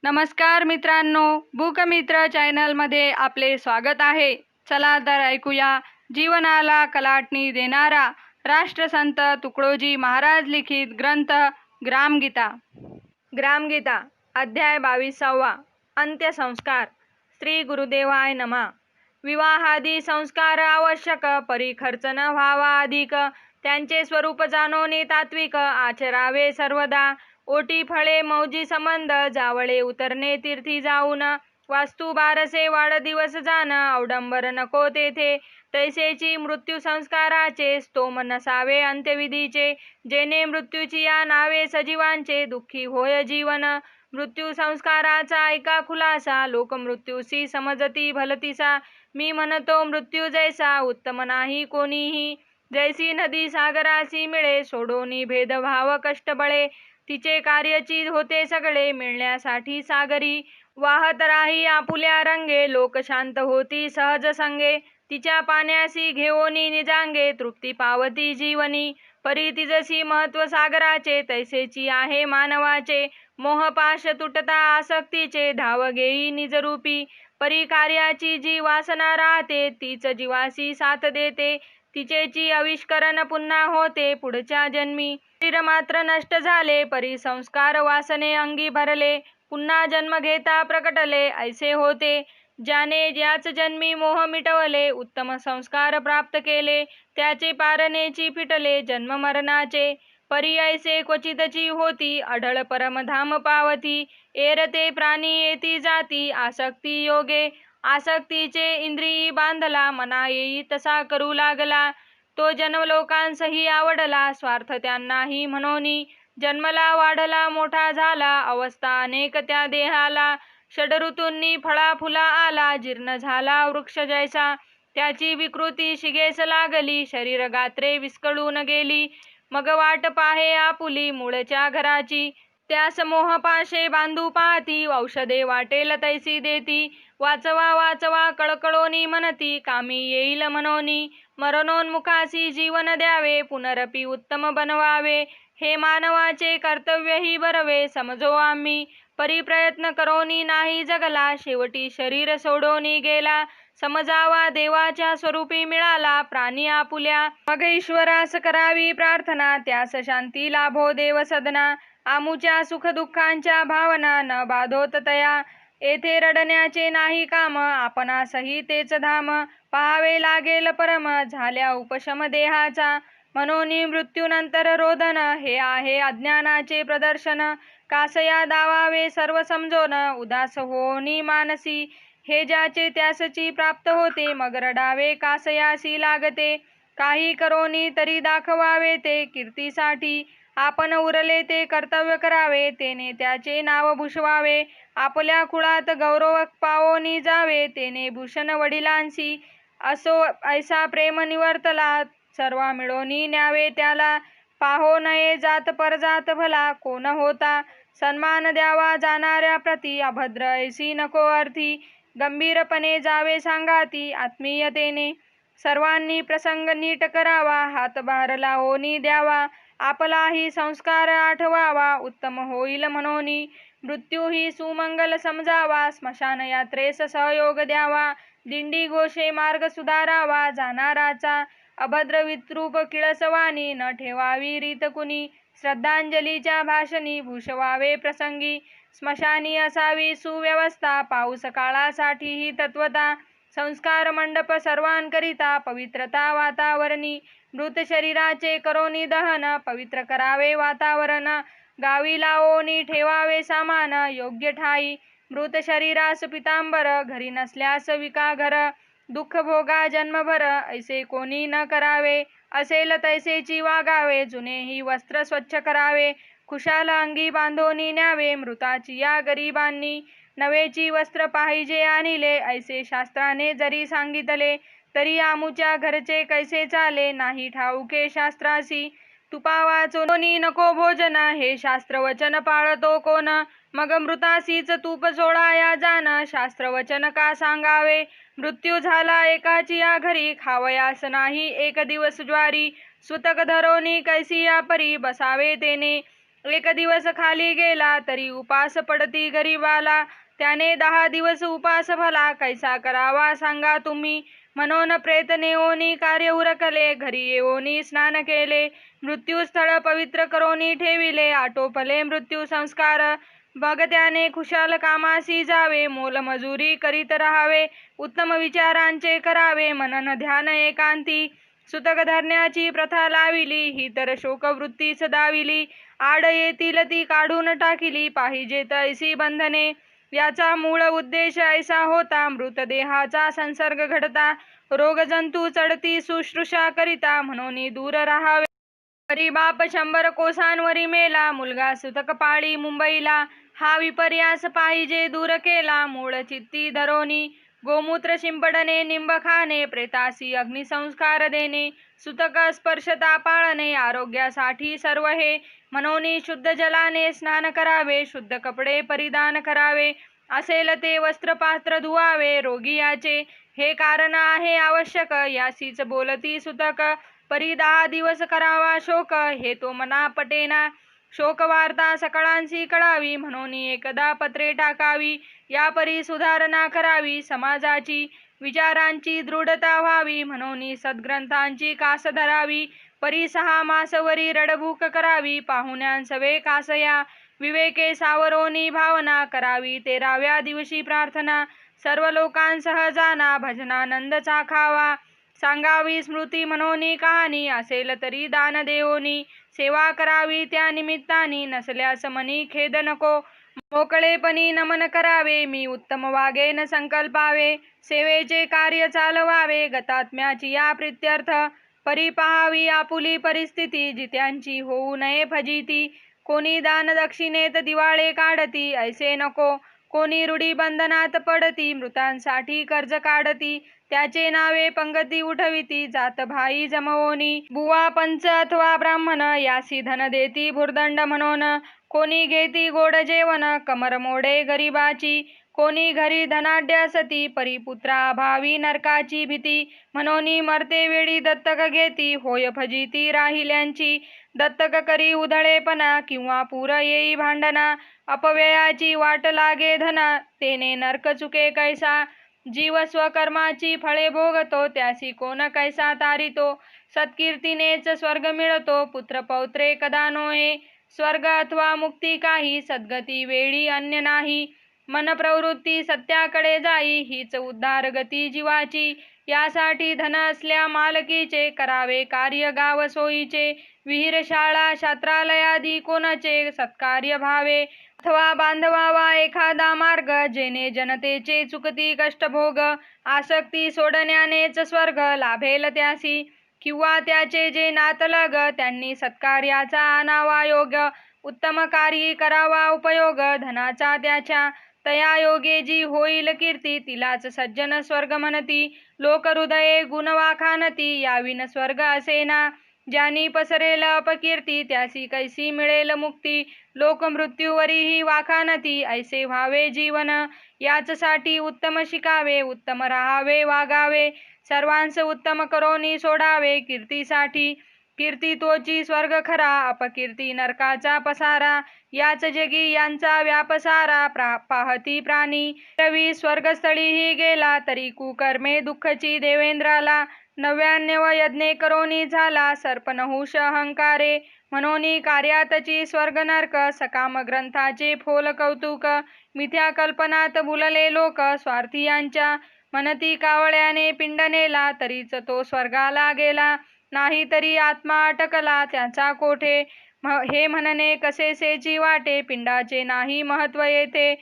नमस्कार मित्रांनो, बुकमित्र चॅनलमध्ये आपले स्वागत आहे. चला तर ऐकूया जीवनाला कलाटणी देणारा राष्ट्रसंत तुकडोजी महाराज लिखित ग्रंथ ग्रामगीता. ग्रामगीता अध्याय 22. अंत्यसंस्कार. श्री गुरुदेवाय नमः. विवाहादी संस्कार आवश्यक, परी खर्च न व्हावा अधिक. त्यांचे स्वरूप जाणोनी तात्विक, आचरावे सर्वदा. ओटी फळे मौजी संबंध, जावळे उतरणे तीर्थी जाऊन. वास्तू बारसे वाढदिवस जाण, अवडंबर नको तेथे. तैसेची मृत्यू संस्काराचे, स्तोम नसावे अंत्यविधीचे. जेणे मृत्यूची या नावे सजीवांचे, दुःखी होय जीवन. मृत्यू संस्काराचा ऐका खुलासा, लोक मृत्यूसी समजती भलतीसा. मी म्हणतो मृत्यू जैसा, उत्तम नाही कोणीही. जैसी नदी सागरासी मिळे, सोडोनी भेदभाव कष्ट बळे. तिचे कार्यची होते सगळे, मिळण्यासाठी सागरी. वाहत राही आपुल्या रंगे, लोक शांत होती सहज संगे. तिच्या पाण्यासी घेऊनी निजांगे, तृप्ती पावती जीवनी. परी तिजसी महत्व सागराचे, तैसेची आहे मानवाचे. मोहपाश तुटता आसक्तीचे, धाव घेई निजरूपी. परी कार्याची जी वासना राहते, तीच जीवासी साथ देते. तिचेची आविष्करण पुन्हा होते पुढच्या जन्मी. शरीर मात्र नष्ट झाले, परी संस्कार वासने अंगी भरले. पुन्हा जन्म घेता प्रकटले, ऐसे होते. ज्याने याच जन्मी मोह मिटवले, उत्तम संस्कार प्राप्त केले. त्याचे पारणेची फिटले जन्म मरणाचे. परी ऐसे क्वचितची होती, आढळ परमधाम पावती. एरते प्राणी येती जाती, आसक्ती योगे. आसक्तीचे इंद्रियी बांधला, मना येई तसा करू लागला. तो जन्मलोकांसही आवडला, स्वार्थ त्यांनाही म्हणोनी. जन्मला वाढला मोठा झाला, अवस्था अनेक त्या देहाला. षडऋतूंनी फळा फुला आला, जीर्ण झाला वृक्ष जैसा. त्याची विकृती शिगेस लागली, शरीर गात्रे विस्कळून गेली. मग वाट पाहे आपुली मूळच्या घराची. त्यास मोहपाशे बांधू पाहती, औषधे वाटेल तैसी देती. वाचवा वाचवा कळकळोनी म्हणती, कामी येईल मनोनी. मरणोन्मुखासी जीवन द्यावे, पुनरपि उत्तम बनवावे. हे मानवाचे कर्तव्य ही बरवे, समजो आम्ही. परी प्रयत्न करोनी नाही जगला, शेवटी शरीर सोडोनी गेला. समजावा देवाच्या स्वरूपी मिळाला, प्राणी आपुल्या. मग ईश्वरास करावी प्रार्थना, त्यास शांती लाभो देव सदना. आमुच्या सुखदुःखांच्या भावना, न बाधोत तया. येथे रडण्याचे नाही काम, आपणासही तेच धाम. पाहावे लागेल परम, झाल्या उपशम देहाचा. मनोनी मृत्यूनंतर रोदन, हे आहे अज्ञानाचे प्रदर्शन. कासया दावावे सर्व समजोन, उदास होनी मानसी. हे ज्याचे त्यासची प्राप्त होते, मग रडावे कासयासी लागते. काही करोनी तरी दाखवावे ते कीर्तीसाठी. आपण उरले ते कर्तव्य करावे, तेने त्याचे नाव भूषवावे. आपल्या कुळात गौरव पावोनी जावे, तेने भूषण वडिलांसी. असो ऐसा प्रेम निवर्तला, सर्वा मिळोनी न्यावे त्याला. पाहो नये जात परजात भला कोण होता. सन्मान द्यावा जाणाऱ्या प्रती, अभद्र ऐसी नको अर्थी. गंभीरपणे जावे सांगाती, आत्मीयतेने. सर्वांनी प्रसंग नीट करावा, हातभार लावोनी द्यावा. आपलाही संस्कार आठवावा, उत्तम होईल म्हणोनी. मृत्यू ही सुमंगल समजावा, स्मशान यात्रेस सहयोग द्यावा. दिंडी घोषे मार्ग सुधारावा, जाणाराचा. अभद्र विद्रूप किळसवानी, न ठेवावी रीत कुणी. श्रद्धांजलीच्या भाषणी, भूषवावे प्रसंगी. स्मशानी असावी सुव्यवस्था, पाऊस काळासाठी ही तत्वता. संस्कार मंडप सर्वांकरिता, पवित्रता वातावरणी. मृत शरीराचे करोनी दहन, पवित्र करावे वातावरण. गावी लावोनी ठेवावे सामान, योग्य ठाई. मृत शरीरास पितांबर, घरी नसल्यास विका घर. दुःख भोगा जन्मभर, ऐसे कोणी न करावे. असेल तैसेची वागावे, जुनेही वस्त्र स्वच्छ करावे. खुशाल अंगी बांधोनी न्यावे, मृताची या गरिबांनी. नवेची वस्त्र पाहिजे आणिले, ऐसे शास्त्राने जरी सांगितले. तरी आमुच्या घरचे कैसे चाले, नाही ठाऊके शास्त्रासी. तुपा वाचोनी नको भोजन, हे शास्त्रवचन पाळतो कोण. मग मृतासीच तूप सोडाया जाण, शास्त्रवचन का सांगावे. मृत्यू झाला एकाची या घरी, खावयास नाही एक दिवस ज्वारी. सुतक धरोनी कैसी या परी, बसावे तेने. एक दिवस खाली गेला तरी उपास पडती गरीबाला, त्याने 10 दिवस उपास भला, कैसा करावा सांगा तुम्ही. म्हणून प्रेत नेओनी कार्य उरकले, घरी येओनी स्नान केले, मृत्यू स्थळ पवित्र करोनी ठेविले, आटोपले मृत्यू संस्कार. मग त्याने खुशाल कामासी जावे, मोलमजुरी करीत राहावे, उत्तम विचारांचे करावे, मनन ध्यान एकांती. सुतक धरण्याची प्रथा लाविली, ही तर शोकवृत्तीच दाविली, आड येतील ती काढून टाकिली, पाहिजे तैसी बंधने. याचा मूळ उद्देश ऐसा होता, मृतदेहाचा संसर्ग घडता, रोगजंतू चढती शुश्रूषा करिता, म्हणून दूर राहावे. तरी बाप 100 कोसांवरी मेला, मुलगा सुतक पाळी मुंबईला, हा विपर्यास पाहिजे दूर केला, मूळ चित्ती धरोनी. गोमूत्र शिंपडणे, निंब खाणे, प्रेतासी अग्निसंस्कार देणे, सुतक स्पर्शता पाळणे, आरोग्यासाठी सर्व हे. म्हणून शुद्ध जलाने स्नान करावे, शुद्ध कपडे परिधान करावे, असेल ते वस्त्रपात्र धुवावे, रोगी याचे हे कारण आहे आवश्यक, यासीच बोलती सुतक. परी 10 दिवस करावा शोक, हे तो मना पटेना, शोकवार्ता सकळांसी कळावी, म्हणून एकदा पत्रे टाकावी, या परी सुधारणा करावी, समाजाची विचारांची दृढता व्हावी, म्हणून सद्ग्रंथांची कास धरावी, परी 6 मासवरी रडभूक करावी, पाहुण्यांसवे कासया, विवेके सावरोनी भावना करावी, 13व्या दिवशी प्रार्थना, सर्व लोकांसह जाना, भजनानंद चाखावा, सांगावी स्मृती मनोनी कहाणी, असेल तरी दान देओनी, सेवा करावी त्या निमित्तानी, नसल्यास मनी खेद नको, मोकळेपणी नमन करावे, मी उत्तम वागेन संकल्पावे, सेवेचे कार्य चालवावे, गतात्म्याची या प्रित्यर्थ. परी पहावी आपुली परिस्थिती, जित्यांची होऊ नये फजिती, कोणी दान दक्षिणेत दिवाळे काढती, ऐसे नको, कोणी रूढी बंधनात पडती, मृतांसाठी कर्ज काढती, त्याचे नावे पंगती उठविती, जात भाई जमवोनी, बुवा पंच अथवा ब्राह्मण, यासी धन देती भुर्दंड म्हणून, कोणी घेती गोड जेवण, कमर मोडे गरिबाची, कोणी घरी धनाढ्य सती, परिपुत्राभावी नरकाची भीती, म्हणून मरते वेळी दत्तक घेती, होय फजिती राहिल्यांची, दत्तक करी उधळेपणा, किंवा पूर येई भांडणा, अपव्ययाची वाट लागे धना, तेने नरक चुके कैसा, जीव स्वकर्माची फळे भोगतो, त्यासी कोण कैसा तारितो, सत्कीर्तीनेच स्वर्ग मिळतो, पुत्र पौत्रे कदा नोहे, स्वर्ग अथवा मुक्ती काही, सद्गती वेळी अन्य नाही, मन प्रवृत्ती सत्याकडे जाई, हीच उद्धार गती जीवाची, यासाठी धन असल्या मालकीचे, करावे कार्य गाव सोयीचे, विहीर शाळा शास्त्रालयादी कोणाचे सत्कार्य भावे, अथवा बांधवावा एखादा मार्ग, जेणे जनतेचे चुकती कष्टभोग, आसक्ती सोडण्यानेच स्वर्ग लाभेल त्यासी, किंवा त्याचे जे नातलग, त्यांनी सत्कार्याचा आणावा योग, उत्तम कार्य करावा उपयोग, धनाचा त्याच्या तया योगे जी होईल कीर्ती, तिलाच सज्जन स्वर्ग म्हणती, लोक हृदये गुण वाखाणती, याविन स्वर्ग असेना, ज्यानी पसरेल अपकीर्ती, त्यासी कैसी मिळेल मुक्ती, लोक मृत्यूवरीही वाखाणती, ऐसे व्हावे जीवन, याचसाठी उत्तम शिकावे, उत्तम राहावे वागावे, सर्वांस उत्तम करोनी सोडावे, कीर्तीसाठी, कीर्ती तोची स्वर्ग खरा, अपकीर्ती नरकाचा पसारा, याच जगी यांचा व्यापसारा, पाहती प्राणी, रवी स्वर्गस्थळीही गेला, तरी कुकर्मे दुःखची देवेंद्राला, 99 यज्ञे करोनी झाला, सर्प नहुष अहंकारे, म्हणून कार्यातची स्वर्ग नरक, सकाम ग्रंथाचे फोल कौतुक, मिथ्या कल्पनात बुलले लोक, स्वार्थीयांच्या मनती कावळ्याने पिंड नेला, तरीच तो स्वर्गाला गेला, नाही तरी आत्मा अटकला त्याचा कोठे, हे म्हणणे कसेसेची वाटे, पिंडाचे नाही महत्व येथे,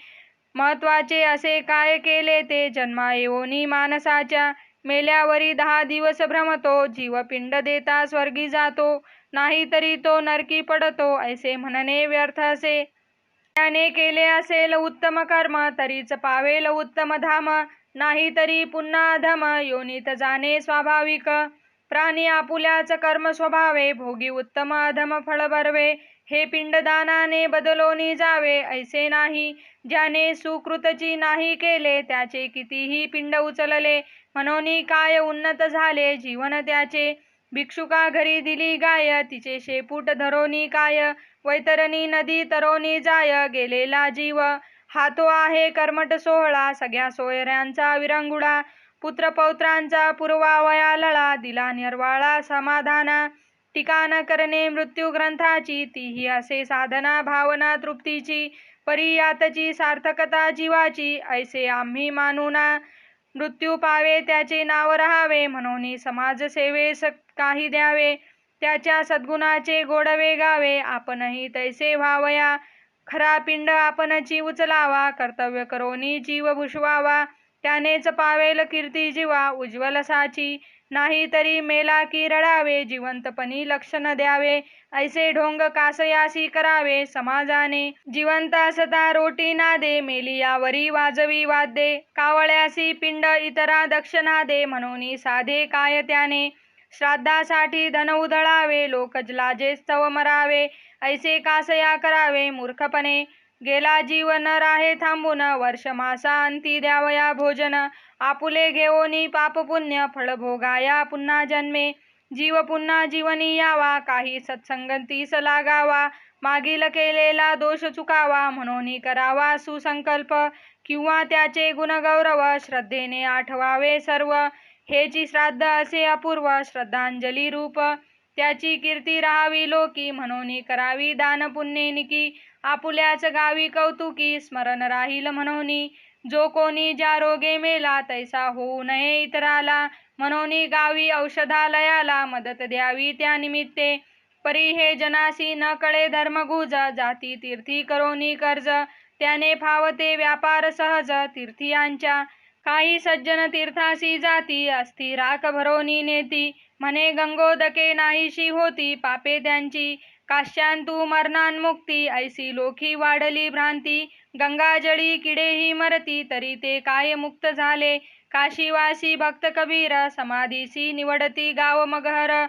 महत्वाचे असे काय केले ते, जन्मा येऊनी मानसाच्या, मेल्यावरी 10 दिवस भ्रमतो, जीव पिंड देता स्वर्गी जातो, नाही तरी तो नरकी पडतो, ऐसे म्हणणे व्यर्थ असे, त्याने केले असेल उत्तम कर्म, तरीच पावेल उत्तम धाम, नाही तरी पुन्हा अधम योनीत जाणे स्वाभाविक, प्राणी आपुल्याच कर्म स्वभावे, भोगी उत्तम अधम फळ भरवे, हे पिंडदानाने बदलोनी जावे, ऐसे नाही, ज्याने सुकृतची नाही केले, त्याचे कितीही पिंड उचलले, म्हणून काय उन्नत झाले जीवन त्याचे, भिक्षुका घरी दिली गाय, तिचे शेपूट धरोनी काय, वैतरणी नदी तरोनी जाय गेलेला जीव, हा तो आहे कर्मठ सोहळा सगळ्या सोयऱ्यांचा विरंगुळा. पुत्रपौत्रांचा पूर्वावया लळा, दिला निर्वाळा समाधाना. टीका न करणे मृत्यू ग्रंथाची, तीही असे साधना भावना तृप्तीची. परी यातची सार्थकता जीवाची, ऐसे आम्ही मानूना. मृत्यू पावे त्याचे नाव राहावे, म्हणून समाजसेवेस काही द्यावे. त्याच्या सद्गुणाचे गोडवे गावे, आपणही तैसे व्हावया. खरा पिंड आपणची उचलावा, कर्तव्य करोनी जीव भुषवावा. त्यानेच पावेल कीर्ती जीवा उज्ज्वल साची. नाही तरी मेला की रडावे, जिवंतपणी लक्ष न द्यावे. ऐसे ढोंग कासयासी करावे समाजाने. जिवंत असता रोटी नादे, मेली यावरी वाजवी वाद्ये. कावळ्यासी पिंड इतरा दक्षिणा दे, म्हणून साधे काय त्याने. श्राद्धासाठी धन उधळावे, लोक लाजे स्तव मरावे. ऐसे कासया करावे मूर्खपणे. गेला जीव न राहे थांबून, वर्ष मासा अंती द्यावया भोजन. आपुले घेऊनी पाप पुण्य, फळ भोगाया पुन्हा जन्मे. जीव पुन्हा जीवनी यावा, काही सत्संगतीस लागावा. मागील केलेला दोष चुकावा, म्हणून करावा सुसंकल्प. किंवा त्याचे गुणगौरव, श्रद्धेने आठवावे सर्व. हेची श्राद्ध असे अपूर्व, श्रद्धांजली रूप. त्याची कीर्ती राहावी लोकी, म्हणून करावी दान पुण्यनिकी. आपुल्याच गावी कौतुकी, स्मरण राहील म्हणून. जो कोणी ज्या रोगे मेला, तैसा होऊ नये इतराला. म्हणून गावी औषधालयाला, मदत द्यावी त्या निमित्ते. परी हे जनासी न कळे धर्मगुज, जाती तीर्थी करोनी कर्ज. त्याने फावते व्यापार सहज तीर्थियांच्या. काही सज्जन तीर्थासी जाती, असती राख भरोनी नेती. म्हणे गंगोदके नाहीशी होती, पापे त्यांची. काश्यांतू मरणान्मुक्ती, ऐसी लोकी वाढली भ्रांती. गंगाजळी किडेही मरती, तरी ते काय मुक्त झाले. काशीवासी भक्त कबीर, समाधीसी निवडती गाव मगहर.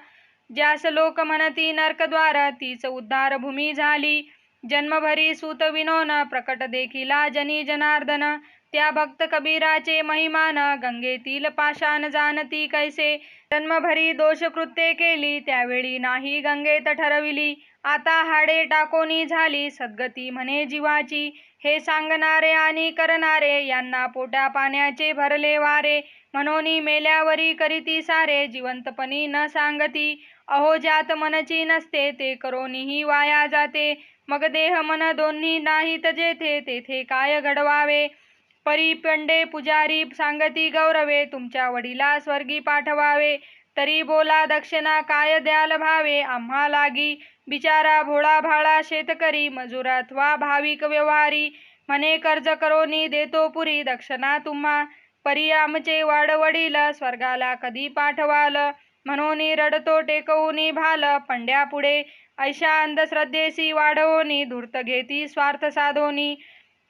ज्यास लोक म्हणती नरकद्वार, तीच उद्धार भूमी झाली. जन्मभरी सूत विनोन, प्रकट देखिला जनी जनार्दन. त्या भक्त कबीराचे महिमान, गंगेतील पाषाण जाणती कैसे. जन्मभरी दोष कृत्ये केली, त्यावेळी नाही गंगेत ठरविली. आता हाडे टाकोनी झाली सद्गती म्हणे जीवाची. हे सांगणारे आणि करणारे, यांना पोट्या पाण्याचे भरले वारे. म्हणून मेल्यावरी करीती सारे, जिवंतपणी न सांगती. अहो ज्यात मनची नसते, ते करोनीही वाया जाते. मग देह मन दोन्ही नाहीत जेथे, तेथे काय घडवावे. परी पंडे पुजारी सांगती गौरवे, तुमच्या वडिला स्वर्गी पाठवावे. तरी बोला दक्षिणा काय द्याल भावे आम्हा लागी. बिचारा भोळा भाळा शेतकरी, मजूर अथवा भाविक व्यवहारी. म्हणे कर्ज करोनी देतो पुरी दक्षिणा तुम्हा. परी आमचे वाडवडील, स्वर्गाला कधी पाठवाल. म्हणून रडतो टेकवूनी भाल, पंड्या पुढे. ऐशा अंधश्रद्धेसी वाढवोनी, धूर्त घेती स्वार्थ साधोनी.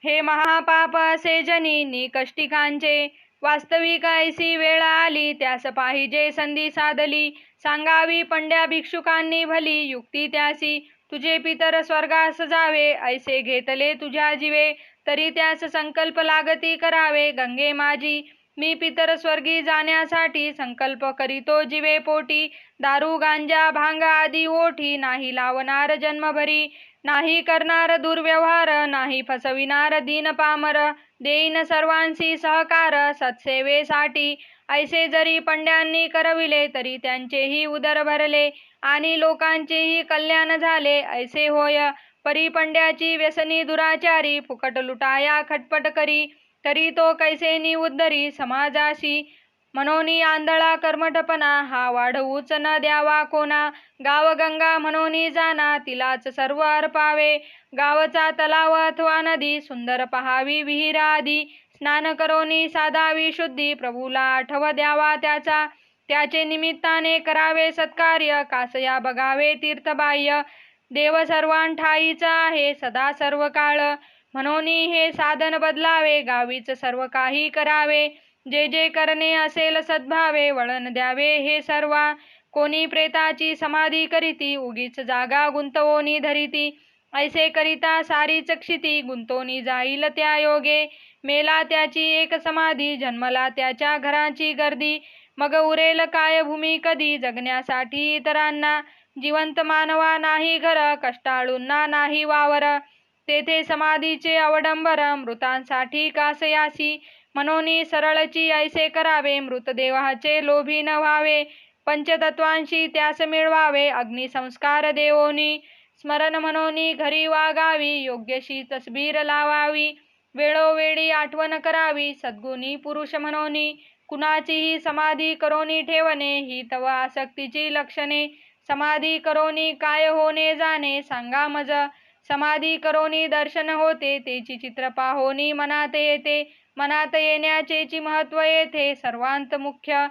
हे महापाप असे जनी निकष्टिकांचे. वास्तविक ऐसी वेळ आली, त्यास पाहिजे संधी साधली. सांगावी पंड्या भिक्षुकांनी भली युक्ती त्यासी. तुझे पितर स्वर्गास जावे, ऐसे घेतले तुझ्या जीवे. तरी त्यास संकल्प लागती करावे, गंगे माझी. मी पितर स्वर्गी जाण्यासाठी संकल्प करीतो जीवे पोटी. दारू गांजा भांग आदी ओठी, नाही लावणार जन्मभरी. नाही करणार दुर्व्यवहार, नाही फसविणार दीन पामर. देईन सर्वांशी सहकार सत्सेवेसाठी. ऐसे जरी पंड्यांनी करविले, तरी त्यांचेही उदर भरले. आणि लोकांचेही कल्याण झाले, ऐसे होय. परी पंड्याची व्यसनी दुराचारी, फुकट लुटाया खटपट करी. तरी तो कैसेनी उद्धरी समाजाशी. म्हणून आंधळा कर्मठपणा, हा वाढवूच न द्यावा कोणा. गाव गंगा म्हणून जाना, तिलाच सर्व अर्पावे. गावचा तलाव अथवा नदी, सुंदर पहावी विहीर आदी. स्नान करोनी साधावी शुद्धी, प्रभूला आठव द्यावा त्याचा. त्याचे निमित्ताने करावे सत्कार्य, कासया बघावे तीर्थबाह्य. देव सर्वांठाईचा आहे सदा सर्व काळ. म्हणून हे साधन बदलावे, गावीच सर्व काही करावे. जे जे करणे असेल सद्भावे, वळण द्यावे हे सर्वा. कोणी प्रेताची समाधी करीती, उगीच जागा गुंतवोनी धरीती. ऐसे करिता सारीच क्षिती, गुंतोनी जाईल त्या योगे. मेला त्याची एक समाधी, जन्मला त्याच्या घराची गर्दी. मग उरेल काय भूमी कधी, जगण्यासाठी इतरांना. जिवंत मानवा नाही घर, कष्टाळूंना नाही वावर. तेथे समाधीचे अवडंबर, मृतांसाठी कासयासी. मनोनी सरळची ऐसे करावे, मृतदेवाचे लोभी न व्हावे. पंचतत्वांशी त्यास मिळवावे, अग्निसंस्कार देवोनी. स्मरण मनोनी घरी वागावी, योग्यशी तसबीर लावावी. वेळोवेळी आठवण करावी, सद्गुणी पुरुष मनोनी. कुणाचीही समाधी करोनी ठेवणे, ही तव आसक्तीची लक्षणे. समाधी करोनी काय होणे जाणे, सांगा मज. समाधी करोनी दर्शन होते, तेची चित्र पाहोनी मनात येते. मनात येण्याचेची महत्व येथे सर्वांत मुख्य.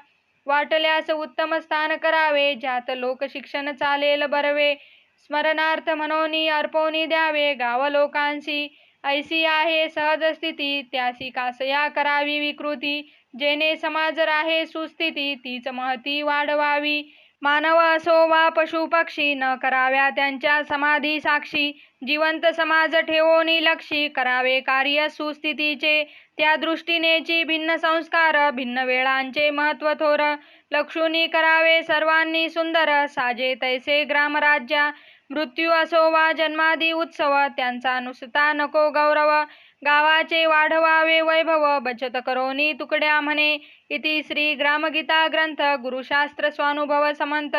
वाटल्यास उत्तम स्थान करावे, ज्यात लोकशिक्षण चालेल बरवे. स्मरणार्थ मनोनी अर्पोनी द्यावे, गाव लोकांसी. ऐसी आहे सहज स्थिती, त्यासी कासया करावी विकृती. जेणे समाज राहे सुस्थिती, तीच महती वाढवावी. मानव असो वा पशु पक्षी, न कराव्या त्यांच्या समाधी साक्षी. जिवंत समाज ठेवोनी लक्षी, करावे कार्य सुस्थितीचे. त्या दृष्टीनेची भिन्न संस्कार, भिन्न वेळांचे महत्व थोर. लक्षुनी करावे सर्वांनी सुंदर, साजे तैसे ग्रामराज्या. मृत्यू असो वा जन्मादी उत्सव, त्यांचा नुसता नको गौरव. गावाचे वाढवावे वैभव, बचत करोनी तुकड्या म्हणे. इति श्री ग्रामगीता ग्रंथ गुरुशास्त्र स्वानुभव समंत.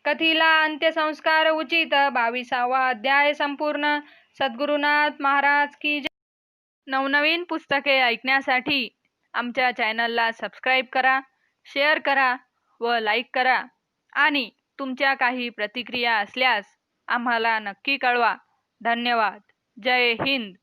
कथीला अंत्यसंस्कार उचित, 22वा अध्याय संपूर्ण. सद्गुरुनाथ महाराज की जय. नवनवीन पुस्तके ऐकण्यासाठी आमच्या चॅनलला सबस्क्राईब करा, शेअर करा व लाईक करा. आणि तुमच्या काही प्रतिक्रिया असल्यास आम्हाला नक्की कळवा. धन्यवाद. जय हिंद.